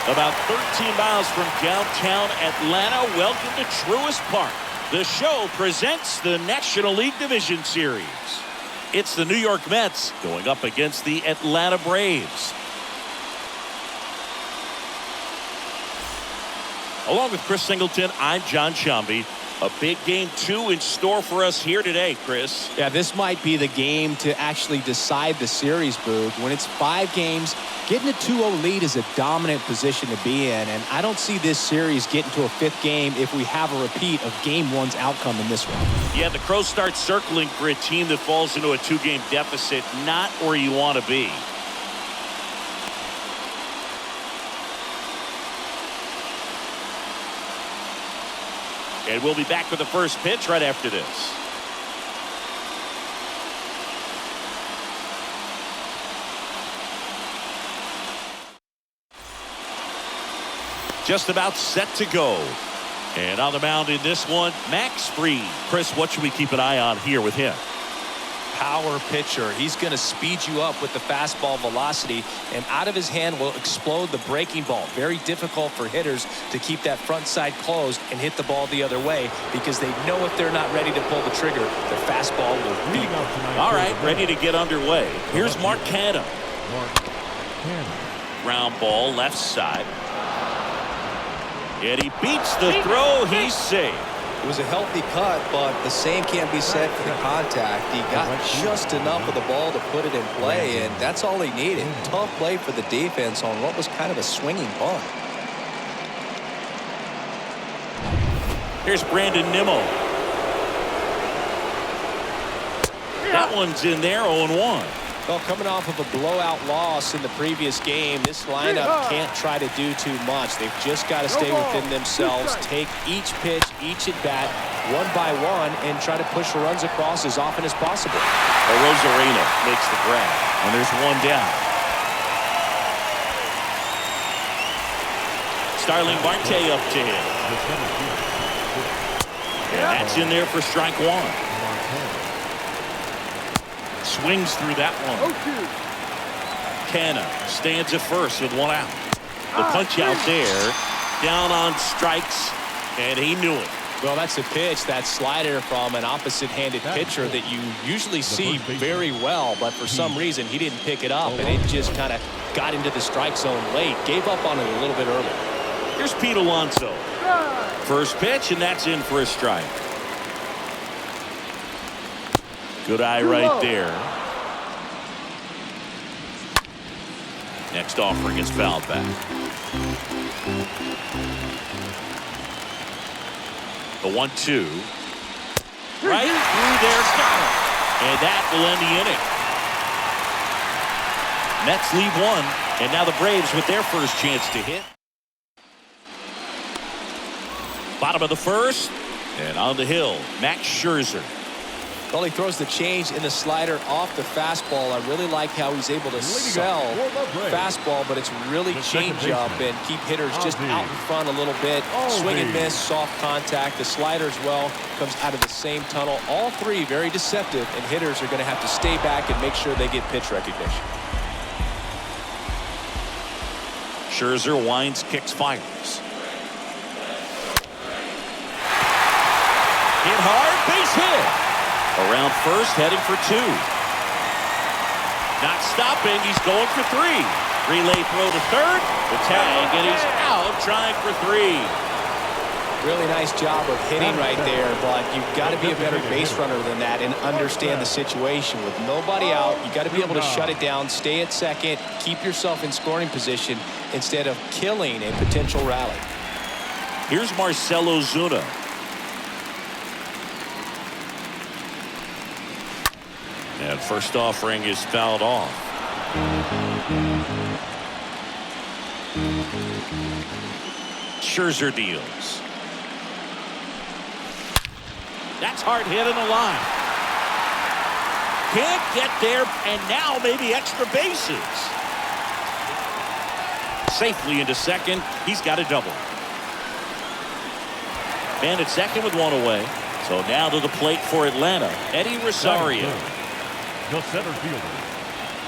About 13 miles from downtown Atlanta, welcome to Truist Park. The show presents the National League Division Series. It's the New York Mets going up against the Atlanta Braves. Along with Chris Singleton, I'm John Shambi. A big game 2 in store for us here today, Chris. Yeah, this might be the game to actually decide the series, Boog. When it's 5 games, getting a 2-0 lead is a dominant position to be in, and I don't see this series getting to a 5th game if we have a repeat of Game 1's outcome in this one. Yeah, the Crows start circling for a team that falls into a 2-game deficit, not where you want to be. And we'll be back with the first pitch right after this. Just about set to go. And on the mound in this one, Max Fried. Chris, what should we keep an eye on here with him? Power pitcher. He's going to speed you up with the fastball velocity, and out of his hand will explode the breaking ball. Very difficult for hitters to keep that front side closed and hit the ball the other way, because they know if they're not ready to pull the trigger, the fastball will beat them. All right, ready to get underway. Here's Mark Canha. Ground ball left side. And he beats the throw. He's safe. It was a healthy cut, but the same can't be said for the contact. He got just enough of the ball to put it in play, and that's all he needed. Tough play for the defense on what was kind of a swinging bunt. Here's Brandon Nimmo. That one's in there, 0-1. Well, coming off of a blowout loss in the previous game, this lineup can't try to do too much. They've just got to stay within themselves, take each pitch, each at-bat, one by one, and try to push the runs across as often as possible. Rosarena makes the grab, and there's one down. Starling Marte up to him. And that's in there for strike 1. Swings through that one. Canha stands at first with 1 out. The punch out there, down on strikes, and he knew it. Well, that's a pitch, that slider from an opposite-handed pitcher that you usually see very well, but for some reason he didn't pick it up, and it just kind of got into the strike zone late. Gave up on it a little bit early. Here's Pete Alonso. First pitch, and that's in for a strike. Good eye right there. Next offering is fouled back. The 1-2. Right through there, got it. And that will end the inning. Mets lead 1, and now the Braves with their first chance to hit. Bottom of the first, and on the hill, Max Scherzer. Well, he throws the change in the slider off the fastball. I really like how he's able to sell fastball, but it's really change-up and keep hitters just out in front a little bit. Swing and miss, soft contact. The slider as well comes out of the same tunnel. All three very deceptive, and hitters are going to have to stay back and make sure they get pitch recognition. Scherzer winds, kicks, fires. Hit hard, base hit. Around first, heading for 2. Not stopping, he's going for 3. Relay throw to third, the tag, and he's out trying for 3. Really nice job of hitting right there, but you've got to be a better base runner than that and understand the situation. With nobody out, you got to be able to shut it down, stay at second, keep yourself in scoring position instead of killing a potential rally. Here's Marcell Ozuna. And first offering is fouled off. Scherzer deals. That's hard hit in the line. Can't get there, and now maybe extra bases. Safely into second. He's got a double. Man at second with 1 away. So now to the plate for Atlanta, Eddie Rosario. The center fielder,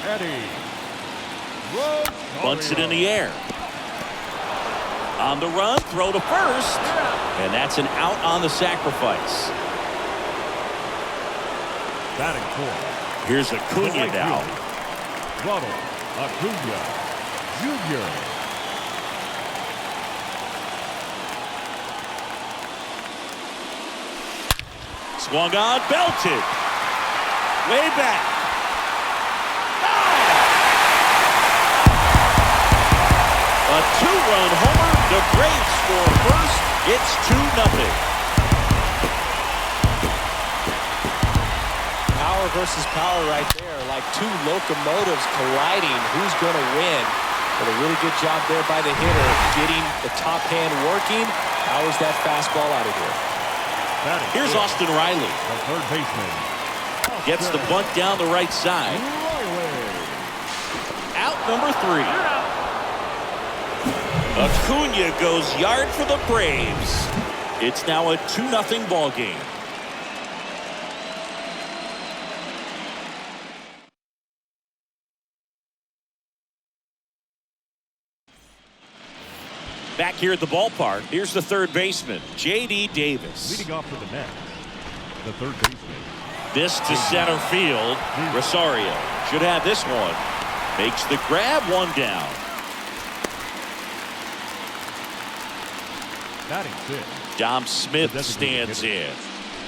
Eddie Rosario. Bunts it in the air. On the run, throw to first. And that's an out on the sacrifice. Batting fourth. Here's Acuna now. Ronald Acuna Jr. Swung on, belted. Way back. A two-run homer. The Braves score first. It's 2-0. Power versus power right there. Like two locomotives colliding. Who's going to win? But a really good job there by the hitter. Getting the top hand working. Powers that fastball out of here. Here's Austin Riley. The third baseman. Gets the bunt down the right side. Out number 3. Acuna goes yard for the Braves. It's now a 2-0 ball game. Back here at the ballpark, here's the third baseman, J.D. Davis. Leading off for the Mets, the third baseman. This to center field. Rosario should have this one. Makes the grab, one down. Batting fifth. Dom Smith stands in.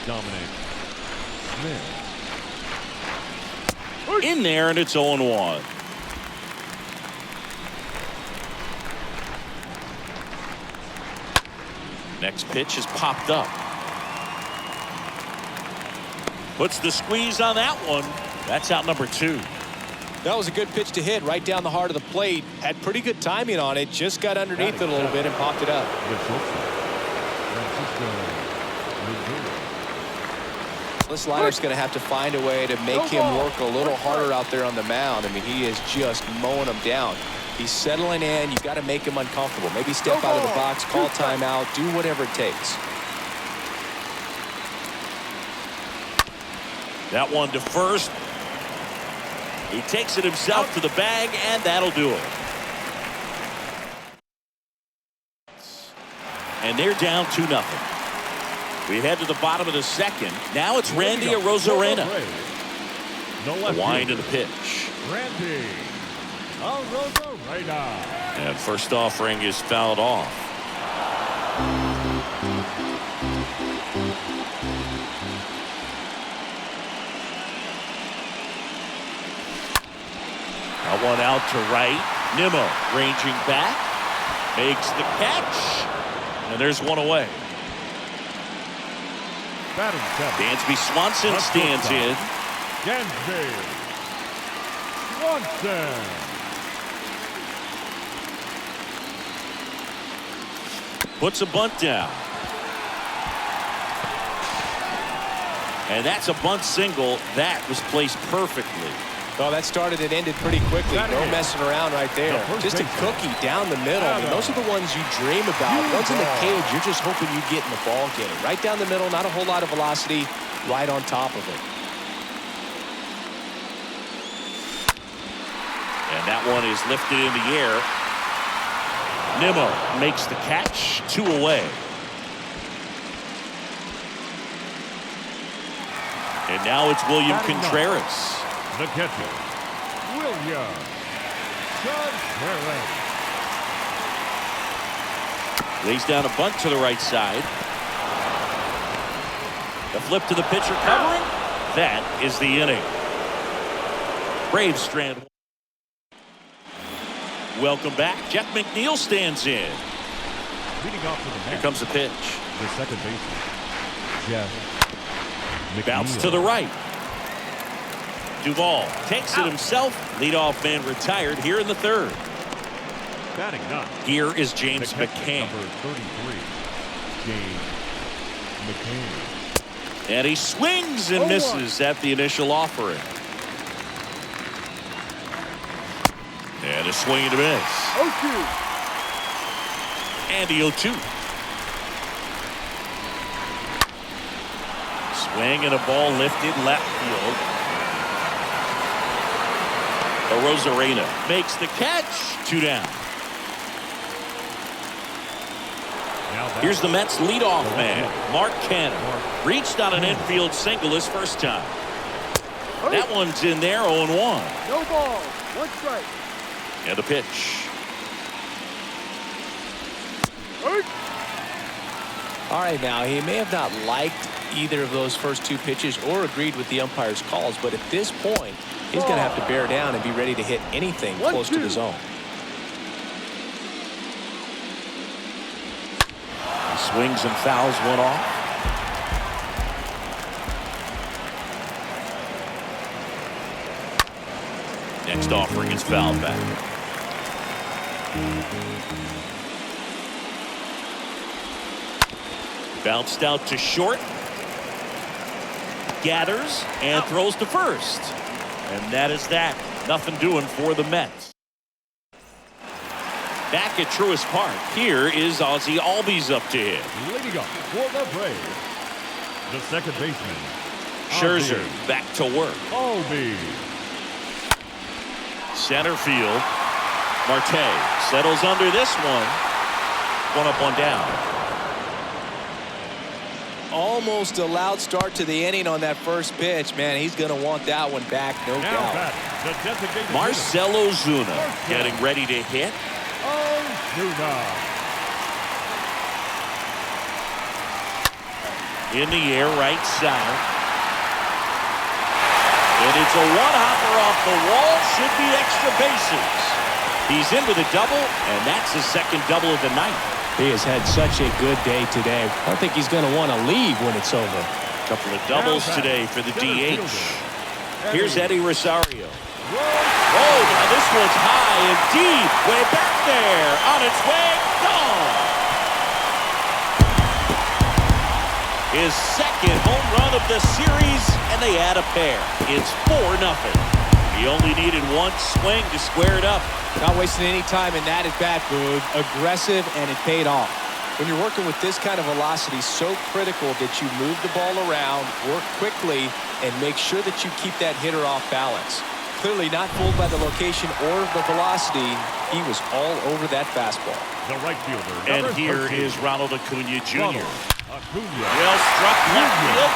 Dominic Smith. In there, and it's 0-1. Next pitch is popped up. Puts the squeeze on that one. That's out number 2. That was a good pitch to hit right down the heart of the plate. Had pretty good timing on it. Just got underneath it a little bit and popped it up. This liner's going to have to find a way to make him work a little harder out there on the mound. I mean, he is just mowing them down. He's settling in. You've got to make him uncomfortable. Maybe step out of the box, call timeout, do whatever it takes. That one to first. He takes it himself to the bag, and that'll do it. And they're down 2-0. We head to the bottom of the second. Now it's Randy Arozarena. The wind of the pitch. Randy Arozarena. And first offering is fouled off. That one out to right. Nimmo ranging back. Makes the catch. And there's one away. Dansby Swanson stands in. Dansby Swanson. Puts a bunt down. And that's a bunt single. That was placed perfectly. Oh, that started and ended pretty quickly. No messing around right there. Just a cookie down the middle. I mean, those are the ones you dream about. Ones in the cage, you're just hoping you get in the ball game. Right down the middle, not a whole lot of velocity, right on top of it. And that one is lifted in the air. Nimmo makes the catch. 2 away. And now it's William Contreras. The catcher, William Contreras. Lays down a bunt to the right side. The flip to the pitcher covering. That is the inning. Braves strand. Welcome back. Jeff McNeil stands in. Leading off for the Mets. Here comes the pitch. The second baseman, Jeff McNeil. Bounce to the right. Duvall takes it himself. Leadoff man retired here in the third. Batting ninth. Here is James McCann. Number 33, James McCann. And he swings and misses at the initial offering. And a swing and a miss. And the 0-2. Swing and a ball lifted left field. Arozarena makes the catch. 2 down. Here's the Mets leadoff man, Mark Canha. Reached on an infield single his first time. That one's in there, 0-1. No ball, 1 strike. And a pitch. All right, now, he may have not liked either of those first 2 pitches or agreed with the umpire's calls, but at this point, he's going to have to bear down and be ready to hit anything close to the zone. He swings and fouls one off. Next offering is fouled back. Bounced out to short. Gathers and throws to first. And that is that. Nothing doing for the Mets. Back at Truist Park, here is Ozzie Albies up to hit. Leading up for the Braves, the second baseman, Scherzer back to work. Albies. Center field. Marte settles under this one. 1 up, 1 down. Almost a loud start to the inning on that first pitch. Man, he's going to want that one back, no doubt. Marcell Ozuna getting ready to hit. In the air, right side. And it's a one-hopper off the wall. Should be extra bases. He's into the double, and that's his second double of the night. He has had such a good day today. I don't think he's going to want to leave when it's over. A couple of doubles today for the DH. Here's Eddie Rosario. Oh, now this one's high and deep. Way back there. On its way. Gone. His second home run of the series, and they add a pair. It's 4-0. He only needed 1 swing to square it up. Not wasting any time in that at-bat, Boog. Aggressive, and it paid off. When you're working with this kind of velocity, so critical that you move the ball around, work quickly, and make sure that you keep that hitter off balance. Clearly not fooled by the location or the velocity. He was all over that fastball. The right fielder. And here is Ronald Acuna Jr. Acuna. Well struck left field.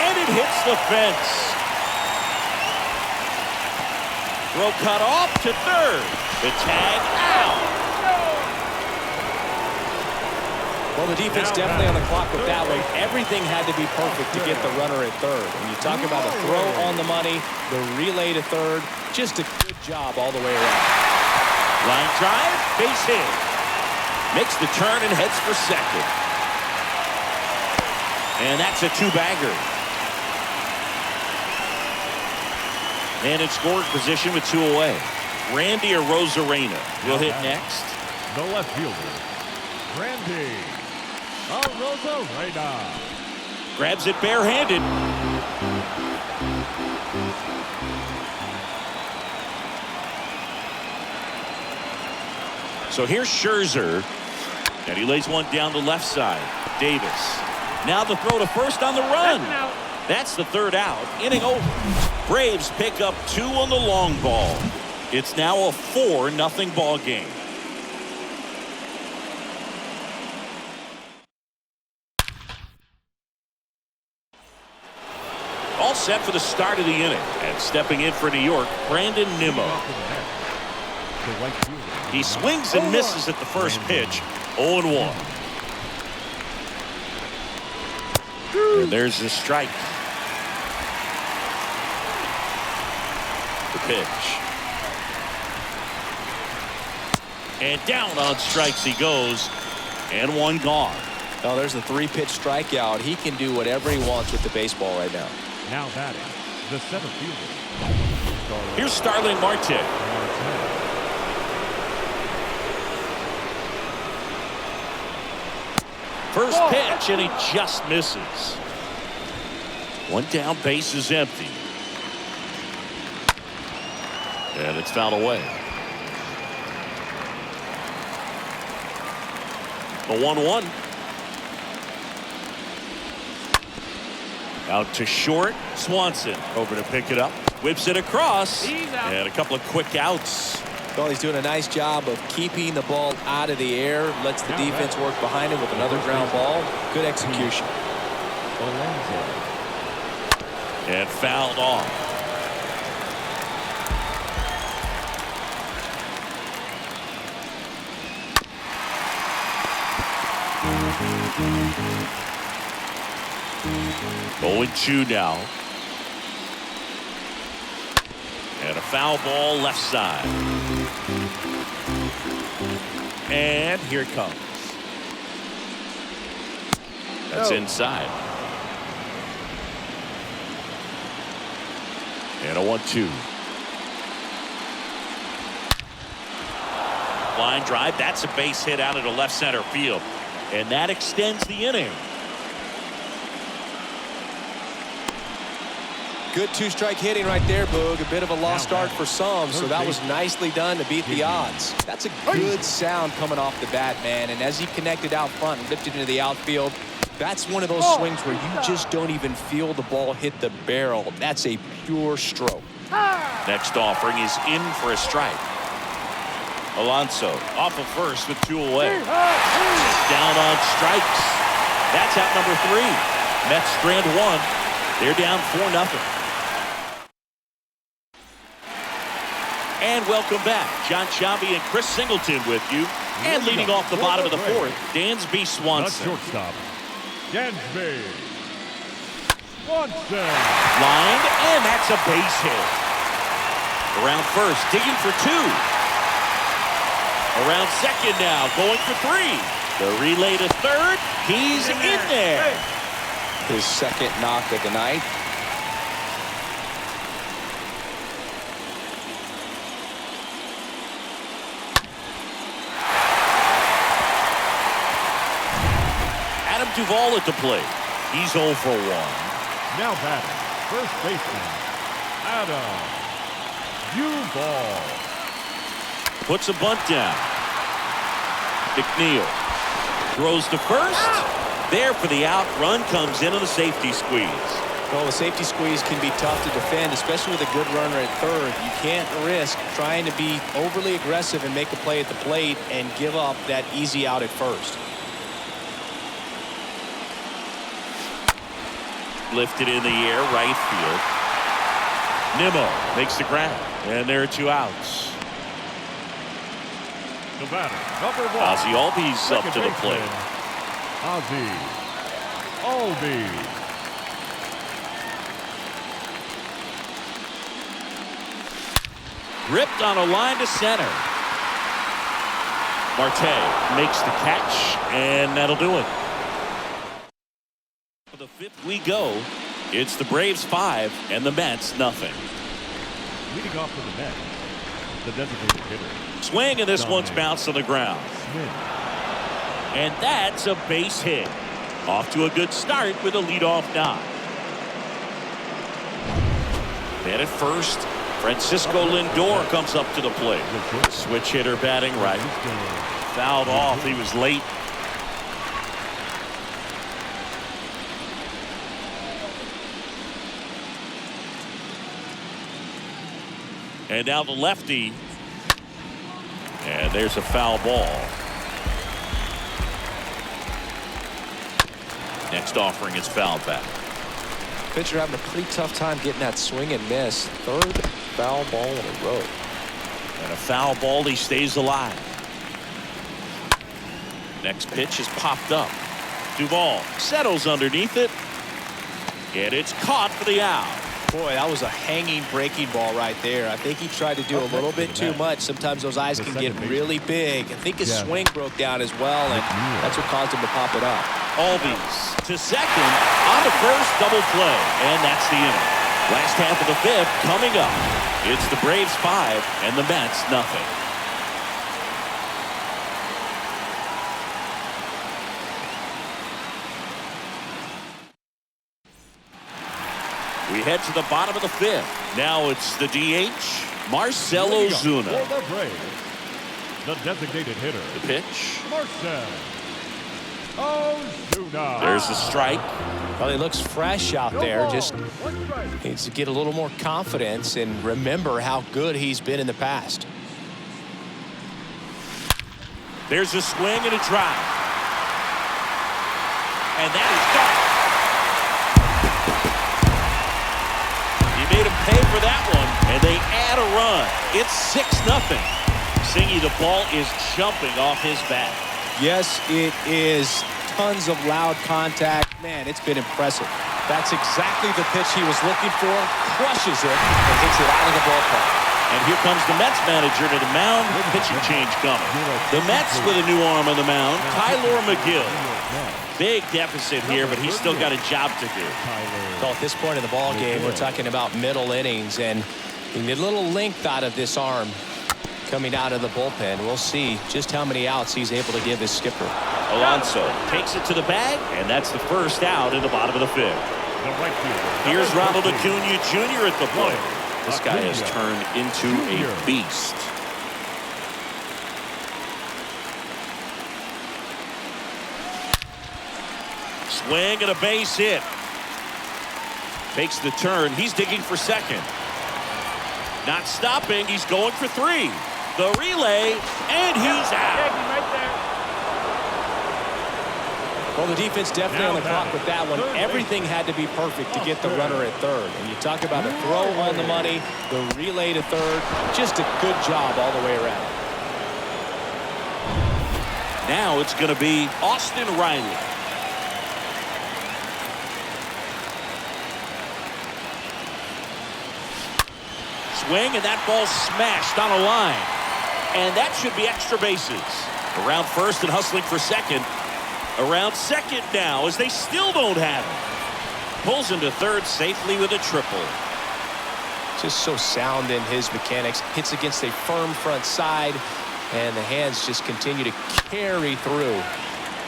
And it hits the fence. Throw cut off to third. The tag out. Well, the defense definitely on the clock with that one. Everything had to be perfect to get the runner at third. When you talk about a throw on the money, the relay to third, just a good job all the way around. Line drive, base hit. Makes the turn and heads for second. And that's a 2-bagger. And in scoring position with 2 away. Randy Arozarena will hit next. The left fielder, Randy Arozarena. Grabs it barehanded. So here's Scherzer. And he lays one down the left side. Davis. Now the throw to first on the run. That's the 3rd out. Inning over. Braves pick up 2 on the long ball. It's now a 4-0 ball game. All set for the start of the inning. And stepping in for New York, Brandon Nimmo. He swings and misses at the first pitch. 0-1. And there's the strike. The pitch. And down on strikes he goes. And 1 gone. Well, there's the 3-pitch strikeout. He can do whatever he wants with the baseball right now. Now batting, the center fielder. Here's Starling Marte. First pitch, and he just misses. 1 down, base is empty. And it's fouled away. The 1-1. Out to short. Swanson over to pick it up. Whips it across. And a couple of quick outs Well, he's doing a nice job of keeping the ball out of the air. Lets the defense work behind him with another ground ball. Good execution. And fouled off. Going 2 now. And a foul ball left side. And here it comes. That's inside. And a 1-2. Line drive. That's a base hit out into left center field. And that extends the inning. Good 2-strike hitting right there, Boog. A bit of a lost start for some, so that was nicely done to beat the odds. That's a good sound coming off the bat, man. And as he connected out front and lifted into the outfield, that's one of those swings where you just don't even feel the ball hit the barrel. That's a pure stroke. Next offering is in for a strike. Alonso off of first with 2 away. Down on strikes. That's out number 3. Mets strand 1. They're down 4-0. And welcome back. John Sciambi and Chris Singleton with you. And leading off the bottom of the 4th, Dansby Swanson. The shortstop, Dansby Swanson. Lined, and that's a base hit. Around first, digging for 2. Around second now, going for 3. The relay to third. He's in there. His second knock of the night. Adam Duvall at the plate. He's 0 for 1. Now batting, first baseman, Adam Duvall. Puts a bunt down. McNeil throws to first. There for the out. Run comes in on the safety squeeze. Well, the safety squeeze can be tough to defend, especially with a good runner at third. You can't risk trying to be overly aggressive and make a play at the plate and give up that easy out at first. Lifted in the air, right field. Nimmo makes the grab, and there are 2 outs. The batter, number 1. Ozzie Albies up to the plate. Ozzie Albies. Ripped on a line to center. Marte makes the catch, and that'll do it. For the 5th we go. It's the Braves 5 and the Mets nothing. Leading off for the Mets, the designated hitter. Swing, and this one's bounced on the ground. And that's a base hit. Off to a good start with a leadoff knock. And at first, Francisco Lindor comes up to the plate. Switch hitter batting right. Fouled off. He was late. And now the lefty. And there's a foul ball. Next offering is fouled back. Pitcher having a pretty tough time getting that swing and miss. 3rd foul ball in a row. And a foul ball, he stays alive. Next pitch is popped up. Duvall settles underneath it. And it's caught for the out. Boy, that was a hanging breaking ball right there. I think he tried to do a little bit too much. Sometimes those eyes can get really big. I think his swing broke down as well, and that's what caused him to pop it up. Albies to second, on to first, double play, and that's the inning. Last half of the 5th coming up. It's the Braves 5 and the Mets nothing. We head to the bottom of the 5th. Now it's the DH, Marcell Ozuna. For the Braves, the designated hitter. The pitch. Marcell Ozuna. There's the strike. Well, he looks fresh out there. Just needs to get a little more confidence and remember how good he's been in the past. There's a swing and a drive. And that is gone. He made him pay for that one, and they add a run. It's 6-0. Singy, the ball is jumping off his bat. Yes, it is. Tons of loud contact. Man, it's been impressive. That's exactly the pitch he was looking for. Crushes it and hits it out of the ballpark. And here comes the Mets manager to the mound. Pitching change coming. The Mets with a new arm on the mound, Tyler McGill. Big deficit here, but he's still got a job to do. So at this point in the ball game, we're talking about middle innings, and you need a little length out of this arm coming out of the bullpen. We'll see just how many outs he's able to give his skipper. Alonso takes it to the bag, and that's the first out in the bottom of the fifth. Here's Ronald Acuna Jr. at the plate. This guy has turned into a beast. Swing and a base hit. Takes the turn. He's digging for second. Not stopping. He's going for 3. The relay, and he's out. Well, the defense definitely on the clock with that one. Everything had to be perfect to get the runner at third. And you talk about a throw on the money, the relay to third. Just a good job all the way around. Now it's going to be Austin Riley. Swing, and that ball smashed on a line. And that should be extra bases. Around first and hustling for second. Around second now as they still don't have it. Pulls him to third safely with a triple. Just so sound in his mechanics. Hits against a firm front side, and the hands just continue to carry through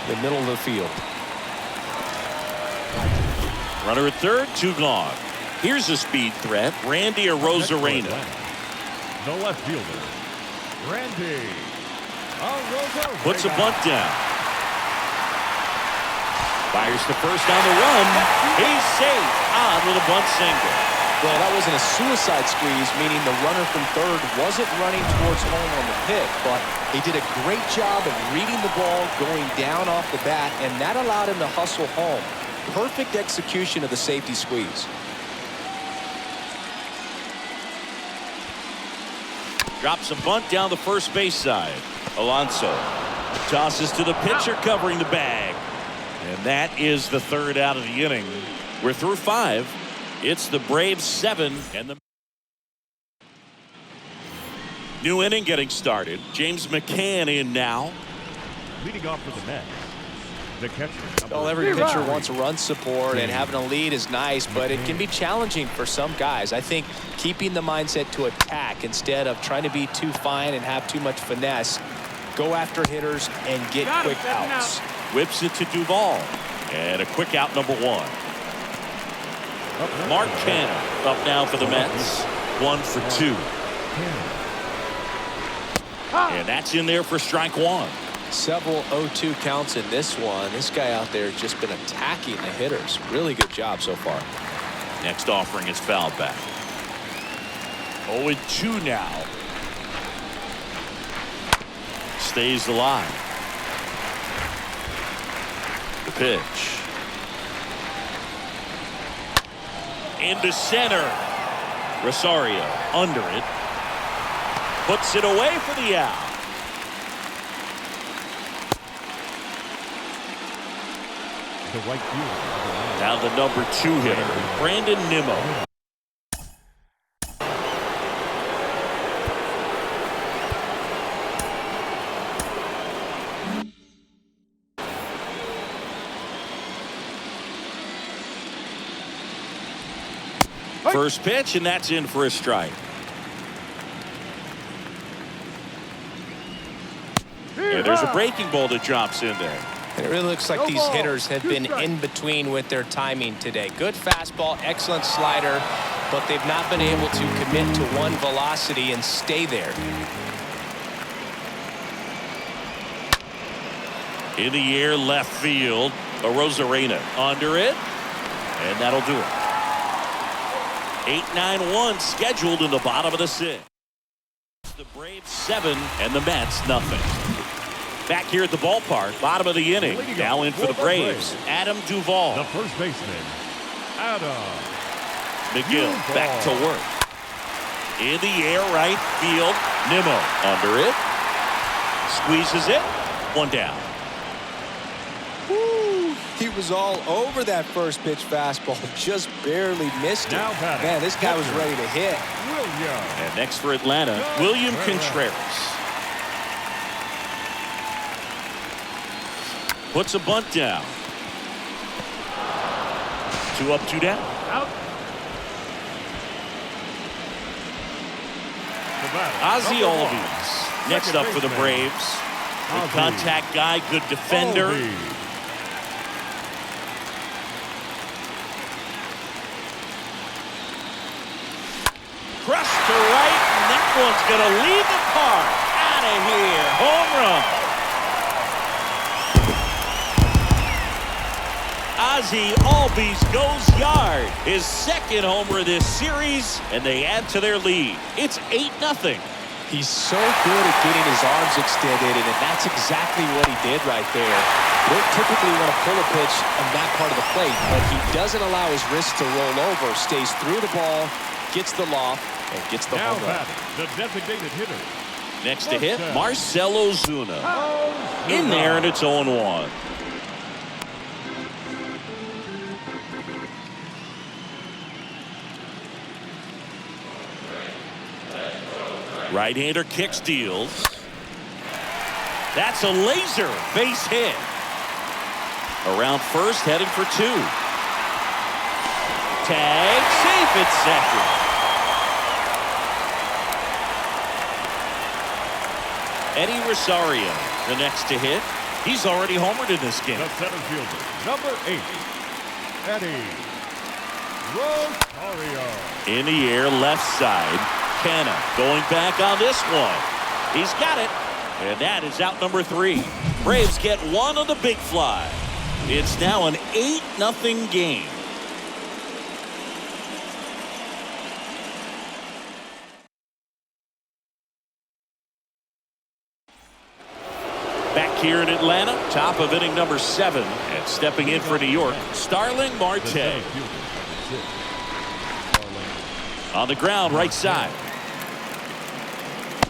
the middle of the field. Runner at third, 2 gone. Here's a speed threat, Randy Arozarena. The left fielder, Randy Arozarena. Puts a bunt down. Fires to first on the run. He's safe on with a bunt single. Well, that wasn't a suicide squeeze, meaning the runner from third wasn't running towards home on the hit, but he did a great job of reading the ball, going down off the bat, and that allowed him to hustle home. Perfect execution of the safety squeeze. Drops a bunt down the first base side. Alonso tosses to the pitcher covering the bag. And that is the third out of the inning. We're through 5. It's the Braves 7 and the new inning getting started. James McCann in now. Leading off for the Mets, the catcher. Well, every pitcher wants run support, and having a lead is nice, but it can be challenging for some guys. I think keeping the mindset to attack instead of trying to be too fine and have too much finesse. Go after hitters and get quick outs. Whips it to Duvall. And a quick out, number 1. Mark Canha up now for the Mets. 1 for 2. And that's in there for strike 1. Several 0-2 counts in this one. This guy out there has just been attacking the hitters. Really good job so far. Next offering is fouled back. 0-2 now. Stays alive. The pitch. Into center. Rosario under it. Puts it away for the out. The right fielder. Now the number 2 hitter, Brandon Nimmo. First pitch, and that's in for a strike. And there's a breaking ball that drops in there. And it really looks like these hitters have been in between with their timing today. Good fastball, excellent slider, but they've not been able to commit to one velocity and stay there. In the air, left field. Arozarena under it, and that'll do it. 8-9-1 scheduled in the bottom of the 6th. The Braves 7 and the Mets nothing. Back here at the ballpark, bottom of the inning. Now in for the Braves, Adam Duvall. The first baseman, Adam McGill Duvall. back to work. In the air, right field. Nimmo under it. Squeezes it. One down. Woo. He was all over that first pitch fastball. Just barely missed it. Man, this guy was ready to hit. And next for Atlanta, William Contreras. Puts a bunt down. 2 up, 2 down. Out. Ozzie Albies next up for the Braves. Good contact guy, good defender. Crushed to right, and that one's going to leave the park. Out of here. Home run. Ozzie Albies goes yard. His second homer of this series, and they add to their lead. It's 8-0. He's so good at getting his arms extended, and that's exactly what he did right there. You don't typically want to pull a pitch on that part of the plate, but he doesn't allow his wrist to roll over, stays through the ball, gets the loft, and gets the home run. The designated hitter. Next to hit, Marcell Ozuna. In there, and it's 0-1. Right-hander kicks, deals. That's a laser base hit. Around first, heading for 2. Tag, safe at second. Eddie Rosario, the next to hit. He's already homered in this game. The center fielder, number 8, Eddie Rosario. In the air, left side. Canna going back on this one. He's got it. And that is out number 3. Braves get one on the big fly. It's now an 8-0 game. Back here in Atlanta, top of inning number 7. And stepping in for New York, Starling Marte. On the ground, right side.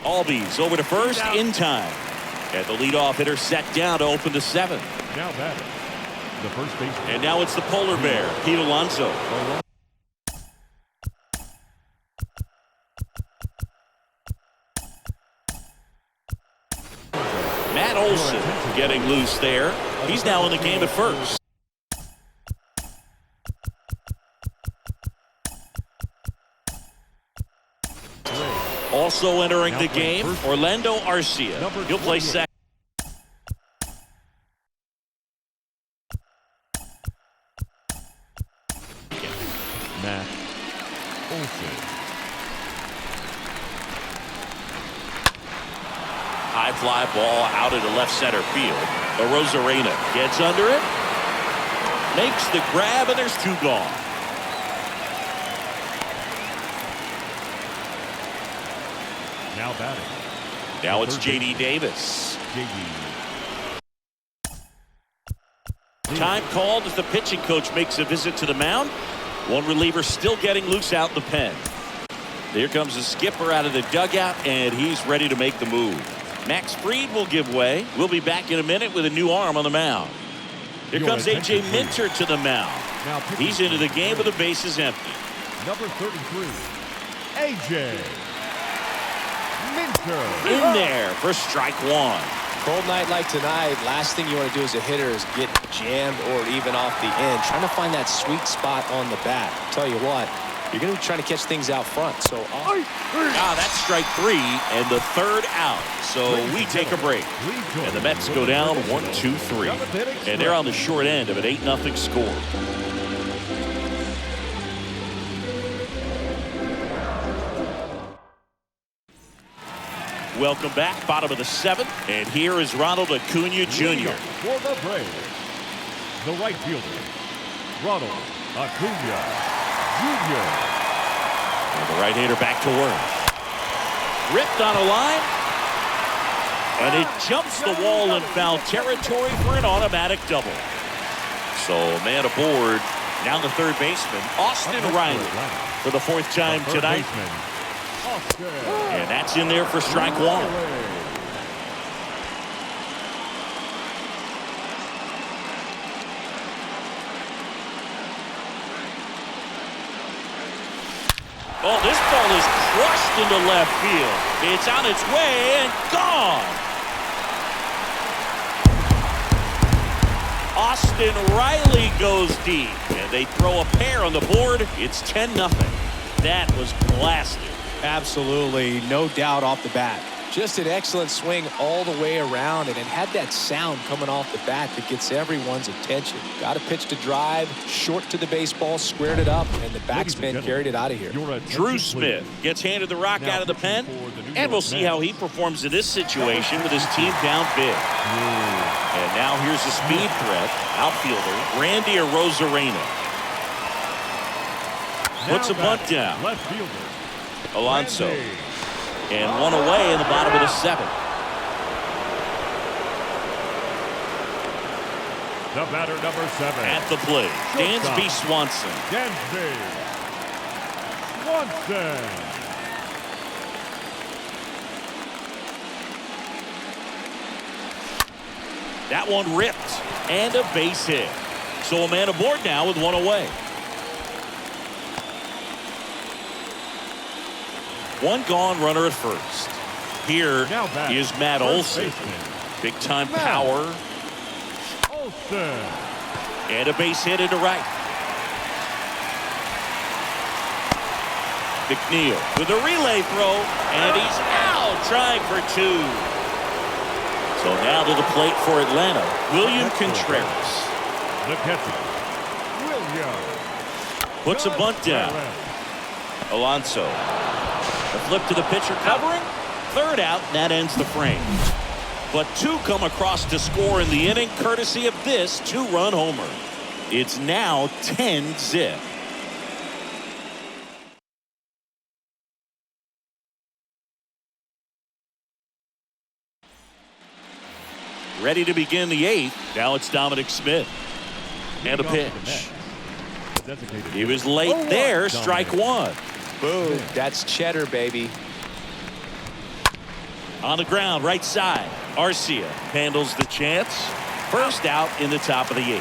Albies over to first in time. And the leadoff hitter set down to open the 7th. Now batting, the first baseman. And now it's the polar bear, Pete Alonso. Matt Olson getting loose there. He's now in the game at first. Also entering the game, Orlando Arcia. He'll play second. Matt Olson. High fly ball out into left center field. Arozarena gets under it. Makes the grab, and there's 2 gone. Now batting. Now it's J.D. Davis. Time called as the pitching coach makes a visit to the mound. One reliever still getting loose out in the pen. Here comes the skipper out of the dugout, and he's ready to make the move. Max Fried will give way. We'll be back in a minute with a new arm on the mound. Here comes A.J. Minter to the mound. He's into the game with the bases empty. Number 33, A.J. Minter. In there for strike 1. Cold night like tonight, last thing you want to do as a hitter is get jammed or even off the end. Trying to find that sweet spot on the bat. Tell you what, you're going to be trying to catch things out front. So that's strike 3 and the 3rd out. So we take a break. And the Mets go down 1-2-3. And they're on the short end of an 8-0 score. Welcome back, bottom of the 7th, and here is Ronald Acuna Jr. For the Braves, the right fielder, Ronald Acuna Jr. And the right-hander back to work. Ripped on a line. And it jumps the wall in foul territory for an automatic double. So a man aboard. Now the third baseman, Austin Riley, for the fourth time tonight. And that's in there for strike one. Oh, this ball is crushed into left field. It's on its way and gone. Austin Riley goes deep, and they throw a pair on the board. It's 10-0. That was blasted. Absolutely, no doubt off the bat. Just an excellent swing all the way around, and it had that sound coming off the bat that gets everyone's attention. Got a pitch to drive, short to the baseball, squared it up, and the backspin carried it out of here. Drew Smith gets handed the rock out of the pen, and we'll see how he performs in this situation with his team down big. And now here's a speed threat, outfielder Randy Arozarena. Puts a bunt down. Left fielder Alonso. And one away in the bottom of the seventh. The batter, number 7. At the plate, Dansby Swanson. Dansby Swanson. That one ripped. And a base hit. So a man aboard now with one away. One gone, runner at first. Here is Matt Olson. Big time power. Olson. And a base hit into right. McNeil with a relay throw. And he's out trying for 2. So now to the plate for Atlanta, William Contreras. The catcher, William. Puts a bunt down. Alonso. The flip to the pitcher covering. Third out, and that ends the frame. But 2 come across to score in the inning, courtesy of this 2-run homer. It's now 10-0. Ready to begin the 8th. Now it's Dominic Smith. And a pitch. He was late there, strike 1. Boom, that's cheddar, baby. On the ground, right side. Arcia handles the chance. First out in the top of the 8th.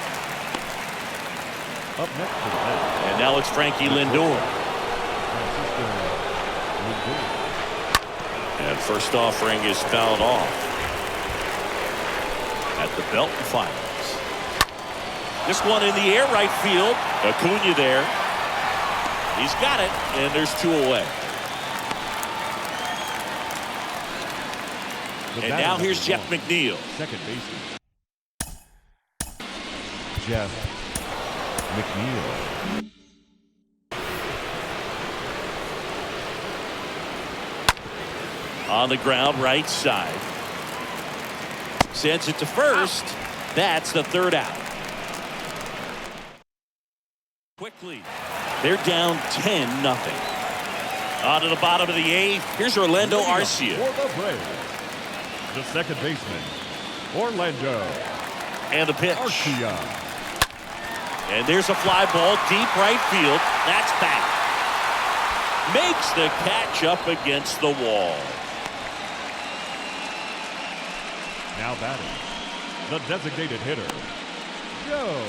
Up next to the bench. And now it's Frankie Lindor. And first offering is fouled off at the Belton Finals. This one in the air, right field. Acuna there. He's got it, and there's 2 away. And now here's Jeff McNeil. Second baseman. Jeff McNeil. On the ground, right side. Sends it to first. That's the 3rd out. Quickly. They're down 10-0. On to the bottom of the 8th. Here's Orlando Arcia. For the Braves, the second baseman, Orlando. And the pitch. Arcia. And there's a fly ball deep right field. That's back. Makes the catch up against the wall. Now batting, the designated hitter, Joe.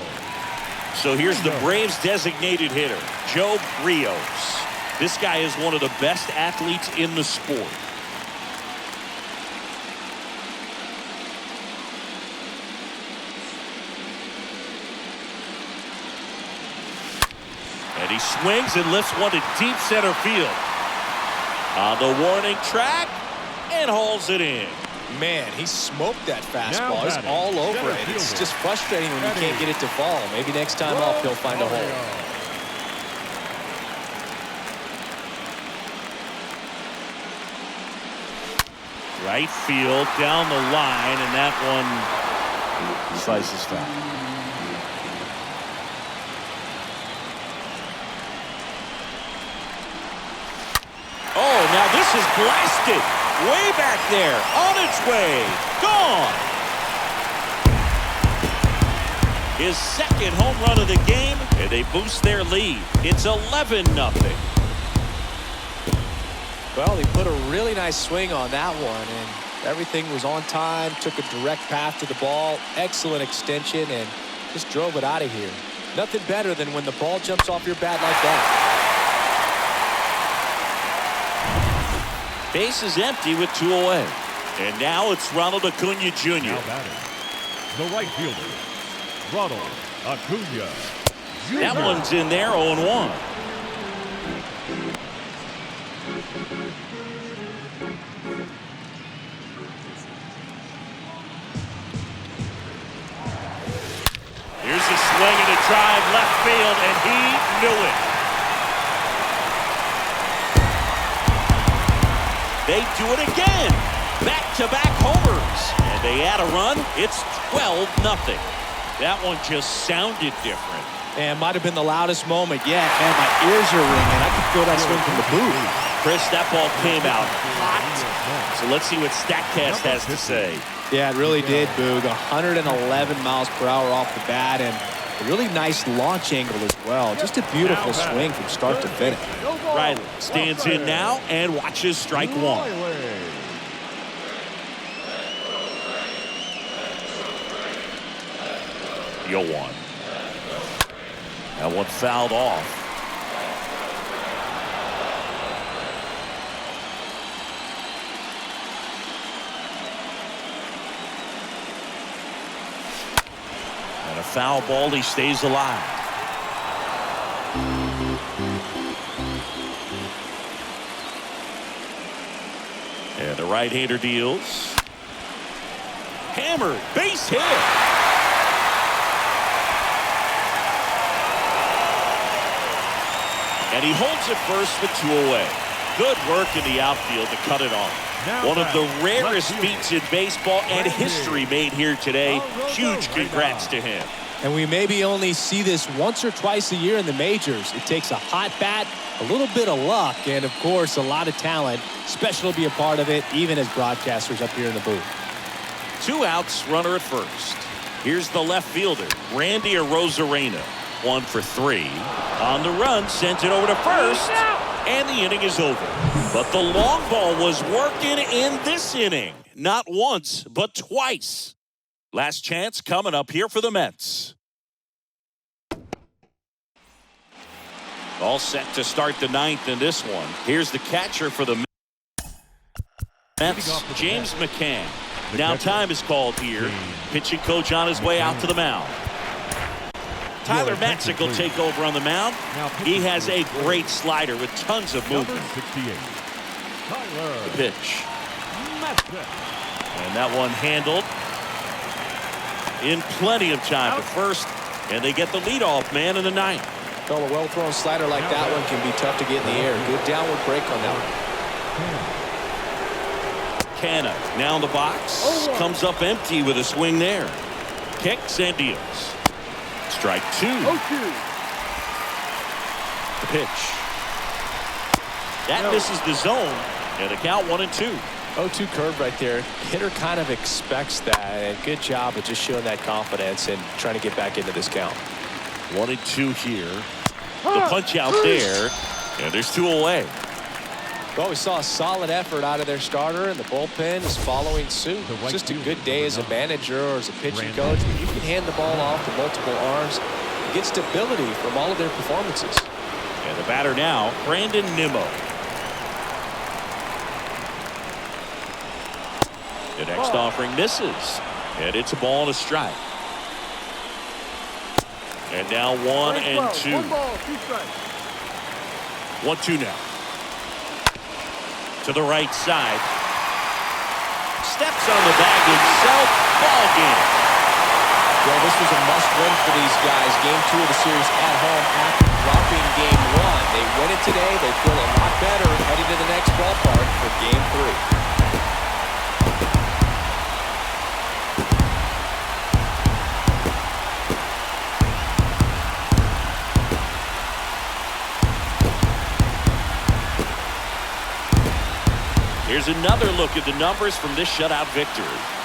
So here's the Braves designated hitter, Joe Rios. This guy is one of the best athletes in the sport. And he swings and lifts one to deep center field. On the warning track and hauls it in. Man, he smoked that fastball. He's all over it. It's just frustrating when you can't get it to fall. Maybe next time up he'll find a hole. Right field down the line, and that one slices foul. Oh, now this is blasted. way back there, on its way, gone. His second home run of the game, and they boost their lead. It's 11-0. Well, he put a really nice swing on that one, and everything was on time, took a direct path to the ball, excellent extension, and just drove it out of here. Nothing better than when the ball jumps off your bat like that. Base is empty with 2 away. And now it's Ronald Acuna Jr. Now batting, the right fielder, Ronald Acuna Jr. That one's in there, 0-1. Here's a swing and a drive left field, and he knew it. They do it again. Back-to-back homers. And they add a run. It's 12-0. That one just sounded different. And might have been the loudest moment yet. Man, my ears are ringing. I could feel that swing from the booth. Chris, that ball came out hot. So let's see what StatCast has to say. Yeah, it really did, Boog. 111 miles per hour off the bat, and a really nice launch angle as well. Just a beautiful swing from start to finish. Riley stands in now and watches strike one. 0-1. That one fouled off. And a foul ball, he stays alive. And the right-hander deals. Hammered, base hit. And he holds it first with 2 away. Good work in the outfield to cut it off. One of the rarest feats in baseball and history made here today. Huge congrats to him. And we maybe only see this once or twice a year in the majors. It takes a hot bat, a little bit of luck, and of course a lot of talent. Special to be a part of it, even as broadcasters up here in the booth. 2 outs, runner at first. Here's the left fielder, Randy Arozarena. 1 for 3. On the run, sends it over to first, and the inning is over. But the long ball was working in this inning. Not once, but twice. Last chance coming up here for the Mets. All set to start the 9th in this one. Here's the catcher for the Mets, James McCann. Now time is called here. Pitching coach on his way out to the mound. Tyler Matzik will take over on the mound. He has a great slider with tons of movement. The pitch. And that one handled in plenty of time for first. And they get the leadoff man in the 9th. Well, a well-thrown slider like that one can be tough to get in the air. Good downward break on that one. Canna now in the box. Comes up empty with a swing there. Kicks and deals. Strike 2. 0-2. The pitch. That misses the zone. And a count 1-2. 0-2 curve right there. Hitter kind of expects that. And good job of just showing that confidence and trying to get back into this count. 1-2 here. The punch out there. And there's 2 away. Well, we saw a solid effort out of their starter, and the bullpen is following suit. It's just a good day as a manager or as a pitching coach. You can hand the ball off to multiple arms and get stability from all of their performances. And the batter now, Brandon Nimmo. The next offering misses. And it's a ball and a strike. And now 1-2. 1 ball, 2 strikes. 1-2 now. To the right side. Steps on the bag himself. Ball game. Well, this was a must-win for these guys. Game 2 of the series at home after dropping Game 1. They win it today. They feel a lot better heading to the next ballpark for Game 3. Here's another look at the numbers from this shutout victory.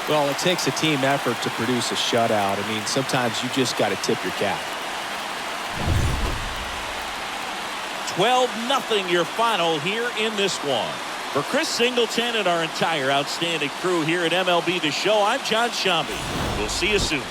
Well, it takes a team effort to produce a shutout. I mean, sometimes you just got to tip your cap. 12-0 your final here in this one. For Chris Singleton and our entire outstanding crew here at MLB The Show, I'm John Shambi. We'll see you soon.